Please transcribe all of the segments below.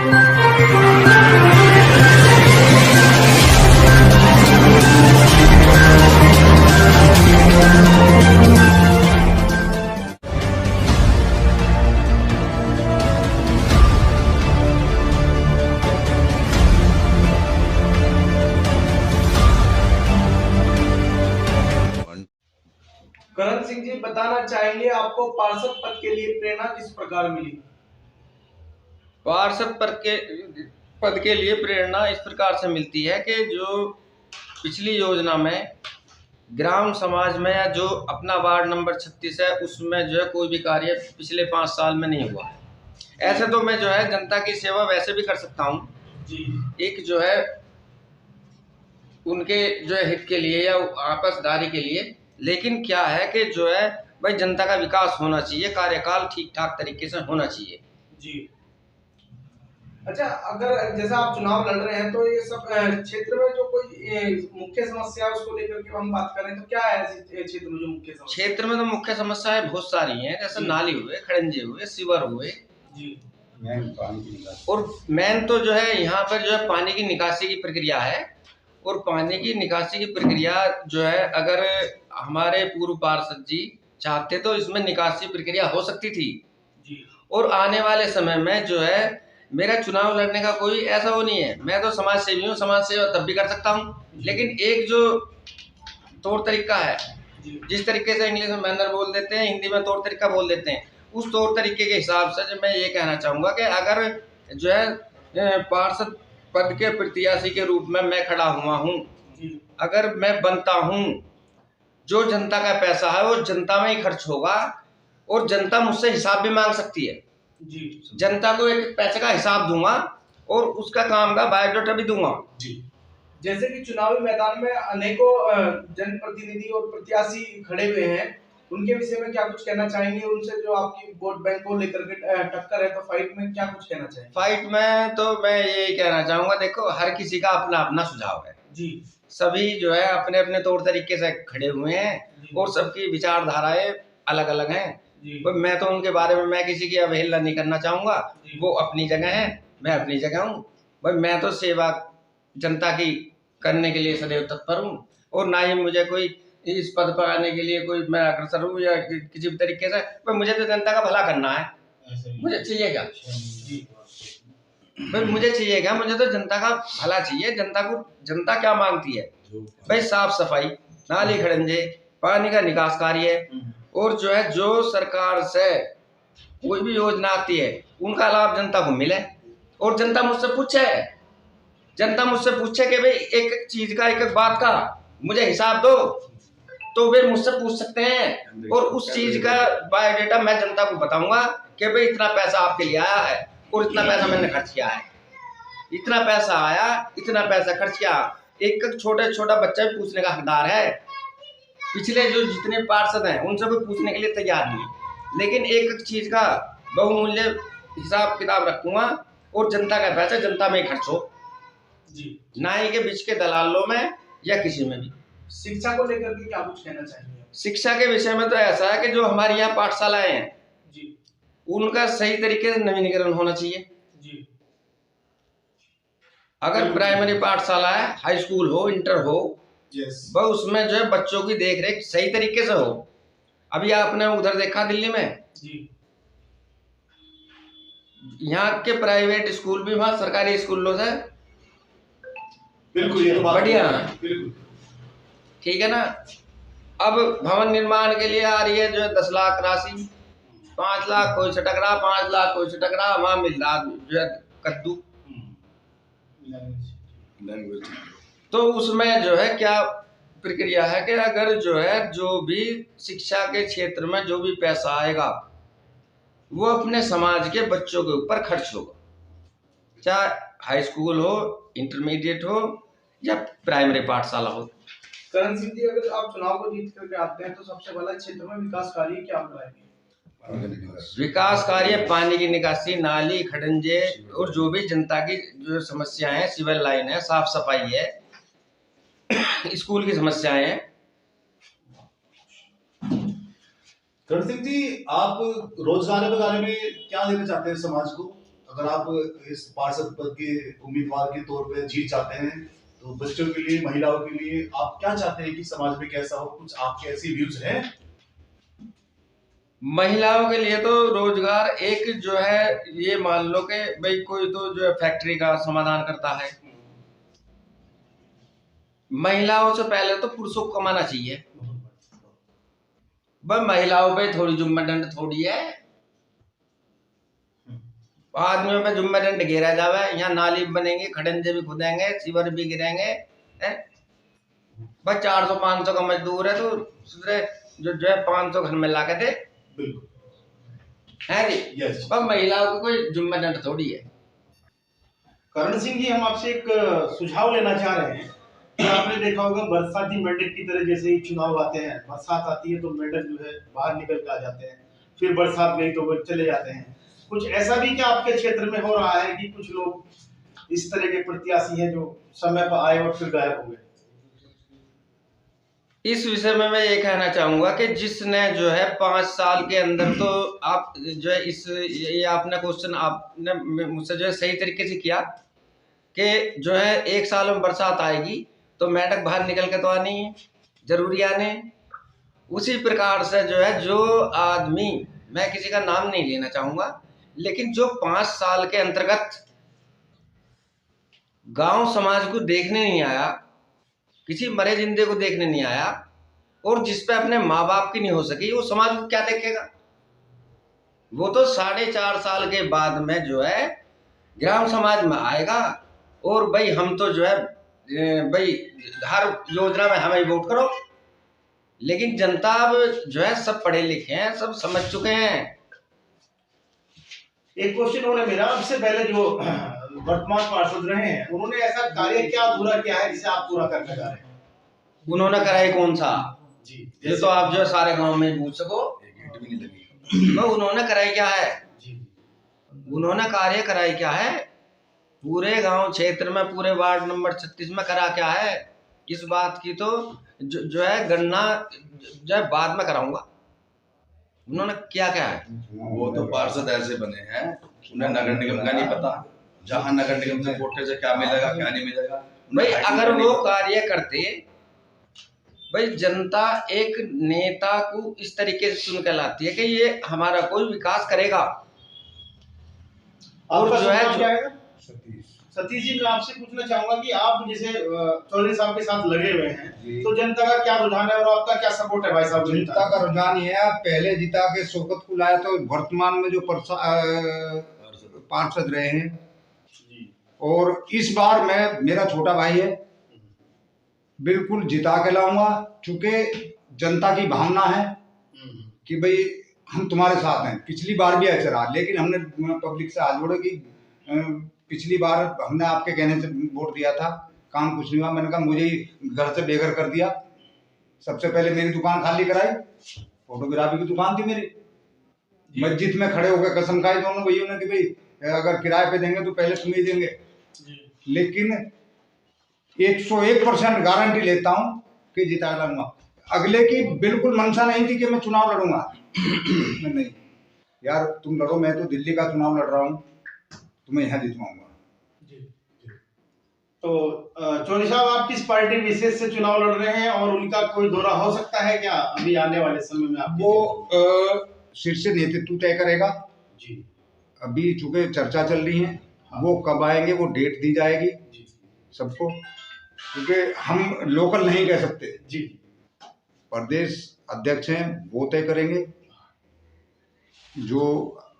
करण सिंह जी, बताना चाहेंगे आपको पार्षद पद के लिए प्रेरणा किस प्रकार मिली? पार्षद पद के लिए प्रेरणा इस प्रकार से मिलती है कि जो पिछली योजना में ग्राम समाज में या जो अपना वार्ड नंबर 36 है उसमें जो है कोई भी कार्य पिछले 5 साल में नहीं हुआ है। ऐसे तो मैं जो है जनता की सेवा वैसे भी कर सकता हूँ जी। एक जो है उनके जो है हित के लिए या आपसदारी के लिए, लेकिन क्या है कि जो है भाई जनता का विकास होना चाहिए, कार्यकाल ठीक ठाक तरीके से होना चाहिए। जी। अच्छा, अगर जैसा आप चुनाव लड़ रहे हैं तो ये सब क्षेत्र में जो कोई मुख्य समस्या है उसको लेकर के हम बात करें तो क्या है ऐसे क्षेत्र में जो मुख्य समस्या? क्षेत्र में तो मुख्य समस्याएं बहुत सारी हैं, जैसे नाली हुए, खड़ंजे हुए, सीवर हुए जी। और मेन तो जो है यहाँ पर जो है पानी की निकासी की प्रक्रिया है। और पानी की निकासी की प्रक्रिया जो है अगर हमारे पूर्व पार्षद जी चाहते तो इसमें निकासी प्रक्रिया हो सकती थी जी। और आने वाले समय में जो है मेरा चुनाव लड़ने का कोई ऐसा वो नहीं है, मैं तो समाज सेवी हूँ, समाज सेवा तब भी कर सकता हूँ, लेकिन एक जो तौर तरीका है, जिस तरीके से इंग्लिश में मैनर बोल देते हैं, हिंदी में तौर तरीका बोल देते हैं, उस तौर तरीके के हिसाब से जो मैं ये कहना चाहूँगा कि अगर जो है पार्षद पद के प्रत्याशी के रूप में मैं खड़ा हुआ हूँ, अगर मैं बनता हूँ, जो जनता का पैसा है वो जनता में ही खर्च होगा और जनता मुझसे हिसाब भी मांग सकती है जी। जनता को एक पैसे का हिसाब दूंगा और उसका काम का बायोडाटा भी दूंगा जी। जैसे कि चुनावी मैदान में अनेकों जनप्रतिनिधि और प्रत्याशी खड़े हुए हैं, उनके विषय में क्या कुछ कहना चाहेंगे? उनसे जो आपकी वोट बैंक को लेकर के टक्कर है तो फाइट में क्या कुछ कहना चाहेंगे? फाइट में तो मैं यही कहना चाहूंगा, देखो हर किसी का अपना अपना सुझाव है जी। सभी जो है अपने अपने तौर तरीके से खड़े हुए हैं और सबकी विचारधाराएं अलग अलग हैं। मैं तो उनके बारे में मैं किसी की अवहेलना नहीं करना चाहूंगा, वो अपनी जगह है, मैं अपनी जगह हूँ। भाई मैं तो सेवा जनता की करने के लिए सदैव तत्पर हूँ और ना ही मुझे कोई इस पद पर आने के लिए कोई मैं अग्रसर हूँ या किसी भी तरीके से, भाई मुझे तो जनता का भला करना है। मुझे चाहिए क्या भाई, मुझे चाहिए क्या, मुझे तो जनता का भला चाहिए। जनता को जनता क्या मांगती है भाई? साफ सफाई, नाली खड़ंजे, पानी का निकास कार्य और जो है जो सरकार से कोई भी योजना आती है उनका लाभ जनता को मिले। और जनता मुझसे पूछे कि भाई एक एक चीज का एक एक बात का मुझे हिसाब दो, तो वे मुझसे पूछ सकते हैं और उस चीज का बायोडाटा मैं जनता को बताऊंगा कि भाई इतना पैसा आपके लिए आया है और इतना पैसा मैंने खर्च किया है, इतना पैसा आया, इतना पैसा खर्च किया। एक एक छोटा बच्चा भी पूछने का हकदार है। पिछले जो जितने पार्षद हैं उनसे भी पूछने के लिए तैयार नहीं, लेकिन एक एक चीज का बहुमूल्य हिसाब किताब रखूंगा और जनता का पैसा जनता में ही खर्च हो जी, ना ही के बीच के दलालों में या किसी में भी। शिक्षा को लेकर के क्या कुछ कहना चाहिए? शिक्षा के विषय में तो ऐसा है कि जो हमारी यहाँ पाठशालाएं हैं जी, उनका सही तरीके से नवीनीकरण होना चाहिए जी। अगर प्राइमरी पाठशाला है, हाई स्कूल हो, इंटर हो, वह उसमें जो है बच्चों की देख रेख सही तरीके से हो। अभी आपने उधर देखा दिल्ली में जी, यहाँ के प्राइवेट स्कूल भी वहाँ सरकारी स्कूलों से बिल्कुल ये तो बढ़िया है, बिल्कुल ठीक है ना। अब भवन निर्माण के लिए आ रही है जो है 10 लाख राशि, 5 लाख कोई छटक रहा, 5 लाख कोई छटक रहा, वहां मिल रहा जो है कद्दू। तो उसमें जो है क्या प्रक्रिया है कि अगर जो है जो भी शिक्षा के क्षेत्र में जो भी पैसा आएगा वो अपने समाज के बच्चों के ऊपर खर्च होगा, चाहे हाई स्कूल हो, इंटरमीडिएट हो या प्राइमरी पाठशाला हो। करण सिंह जी, अगर आप चुनाव को जीत करके आते हैं तो सबसे पहला क्षेत्र में विकास कार्य क्या कराएंगे? विकास कार्य, पानी की निकासी, नाली खड़ंजे और जो भी जनता की जो समस्याएं हैं, सिविल लाइन है, साफ सफाई है, स्कूल की समस्याएं हैं। करण सिंह जी, आप रोजगार के बारे में क्या देना चाहते हैं समाज को? अगर आप इस पार्षद पद के उम्मीदवार के तौर पे जीत जाते हैं तो बच्चों के लिए, महिलाओं के लिए आप क्या चाहते हैं कि समाज में कैसा हो? कुछ आपके ऐसे व्यूज हैं? महिलाओं के लिए तो रोजगार एक जो है, ये मान लो कि भाई कोई तो जो है फैक्ट्री का समाधान करता है। महिलाओं से पहले तो पुरुषों को कमाना चाहिए। भाई महिलाओं पे थोड़ी जुम्मेदंड थोड़ी है, आदमियों पे जुम्मेदंड घेरा जावे। यहाँ नाली बनेंगे, खड़ंजे भी खुदेंगे, सीवर भी गिरेंगे, हैं? बस 400-500 का मजदूर है तो दूसरे जो है 500 घर में ला के दे, है जी। यस। बस महिलाओं को कोई जुम्मेदंड थोड़ी है। करण सिंह जी, हम आपसे एक सुझाव लेना चाह रहे हैं कि आपने देखा होगा बरसाती मेंढक की तरह, जैसे ही चुनाव आते हैं, बरसात आती है तो मेंढक जो है बाहर निकल के आ जाते हैं, फिर बरसात गई तो वो चले जाते हैं। कुछ ऐसा भी क्या आपके क्षेत्र में हो रहा है कि कुछ लोग इस तरह के प्रत्याशी हैं जो समय पर आए और फिर गायब हो गए? इस विषय में मैं ये कहना चाहूंगा कि जिसने जो है 5 साल के अंदर, तो आप जो है ये आपने क्वेश्चन आपने मुझसे जो है सही तरीके से किया कि जो है 1 साल में बरसात आएगी तो मेंढक बाहर निकल के तो आनी है, जरूरी आने। उसी प्रकार से जो है, जो आदमी, मैं किसी का नाम नहीं लेना चाहूंगा, लेकिन जो 5 साल के अंतर्गत गांव समाज को देखने नहीं आया, किसी मरे जिंदे को देखने नहीं आया, और जिस पे अपने माँ बाप की नहीं हो सकी, वो समाज को क्या देखेगा? वो तो 4.5 साल के बाद में जो है ग्राम समाज में आएगा, और भाई हम तो जो है भाई हर योजना में हमें वोट करो। लेकिन जनता अब जो है सब पढ़े लिखे हैं, सब समझ चुके हैं। एक क्वेश्चन उन्होंने मेरा, आपसे पहले जो वर्तमान पार्षद रहे हैं, उन्होंने ऐसा कार्य क्या अधूरा किया है जिसे आप पूरा करने जा रहे हैं? उन्होंने कराई कौन सा जी, ये तो आप जो है सारे गांव में पूछ सको। तो उन्होंने कराई क्या है जी, उन्होंने कार्य कराई क्या है? पूरे गांव क्षेत्र में, पूरे वार्ड नंबर 36 में करा क्या है? इस बात की तो जो है गणना जो है बाद में कराऊंगा। उन्होंने क्या क्या है? वो तो पार्षद ऐसे बने हैं, उन्हें नगर निगम का नहीं पता। जहां नगर निगम से कोटे से क्या मिलेगा क्या नहीं मिलेगा, भाई अगर वो कार्य करते, भाई जनता एक नेता को इस तरीके से चुन के लाती है कि ये हमारा कोई विकास करेगा। और जो है क्या है? सतीश जी, मैं आपसे पूछना चाहूंगा कि आप जैसे चौधरी साहब के साथ लगे हुए हैं, तो जनता का क्या रुझान है और आपका क्या सपोर्ट है भाई साहब? जनता का रुझान ये है, पहले जिता के शौकत को लाया, तो वर्तमान में जो पार्षद रहे हैं, और इस बार मैं, मेरा छोटा भाई है, बिल्कुल जिता के लाऊंगा। चूंकि जनता की भावना है कि भाई हम तुम्हारे साथ हैं। पिछली बार भी ऐसे रहा, लेकिन हमने पब्लिक से हाथ जोड़े कि पिछली बार हमने आपके कहने से वोट दिया था, काम कुछ नहीं हुआ। मैंने कहा मुझे ही घर से बेघर कर दिया। सबसे पहले मेरी दुकान खाली कराई, फोटोग्राफी की दुकान थी मेरी। मस्जिद में खड़े होकर कसम खाई दोनों भैयों ने कि भाई अगर किराए पे देंगे तो पहले तुम्हें देंगे। लेकिन 101% गारंटी लेता हूं कि जिता लूंगा। अगले की बिल्कुल मंशा नहीं थी कि मैं चुनाव लड़ूंगा। मैं नहीं यार, तुम लड़ो, मैं तो दिल्ली का चुनाव लड़ रहा हूँ, तुम्हें यहाँ जितवाऊंगा। तो चौधरी साहब, आप किस पार्टी विशेष से चुनाव लड़ रहे हैं और उनका कोई दौरा हो सकता है क्या अभी आने वाले समय में? आप वो शीर्ष नेतृत्व तय करेगा जी। अभी चूंकि चर्चा चल रही है, वो कब आएंगे वो डेट दी जाएगी सबको, क्योंकि हम लोकल नहीं कह सकते जी। प्रदेश अध्यक्ष हैं, वो तय करेंगे, जो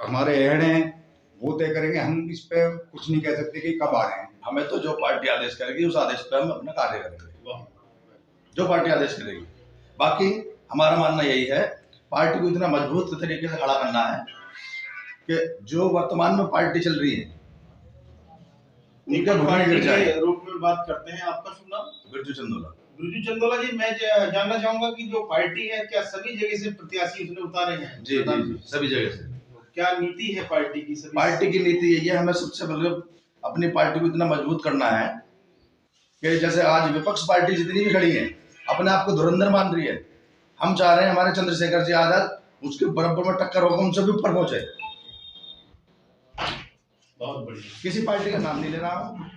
हमारे हेड हैं वो तय करेंगे। हम इस पे कुछ नहीं कह सकते कि कब आ रहे हैं। हमें तो जो पार्टी आदेश करेगी उस आदेश पर हम अपना कार्य करेंगे, जो पार्टी आदेश करेगी। बाकी हमारा मानना यही है, पार्टी को इतना मजबूत तरीके से खड़ा करना है कि जो वर्तमान में पार्टी चल रही है पार्टी के रूप में बात करते हैं। आपका शुभ नाम? बिरजू चंदोला। बिरजू चंदोला जी, मैं जानना चाहूंगा कि जो पार्टी है, क्या सभी जगह से प्रत्याशी उसने उतारे हैं? जी जी जी, सभी जगह से। क्या नीति है पार्टी की? सभी पार्टी की नीति यही है, हमें सबसे पहले अपनी पार्टी को इतना मजबूत करना है कि जैसे आज विपक्ष पार्टी जितनी भी खड़ी है अपने आप को धुरंधर मान रही है। हम चाह रहे हैं हमारे चंद्रशेखर जी आजाद उसके बराबर में टक्कर होगा, उनसे भी ऊपर पहुंचे। बहुत बढ़िया। किसी पार्टी का नाम नहीं ले रहा हूँ,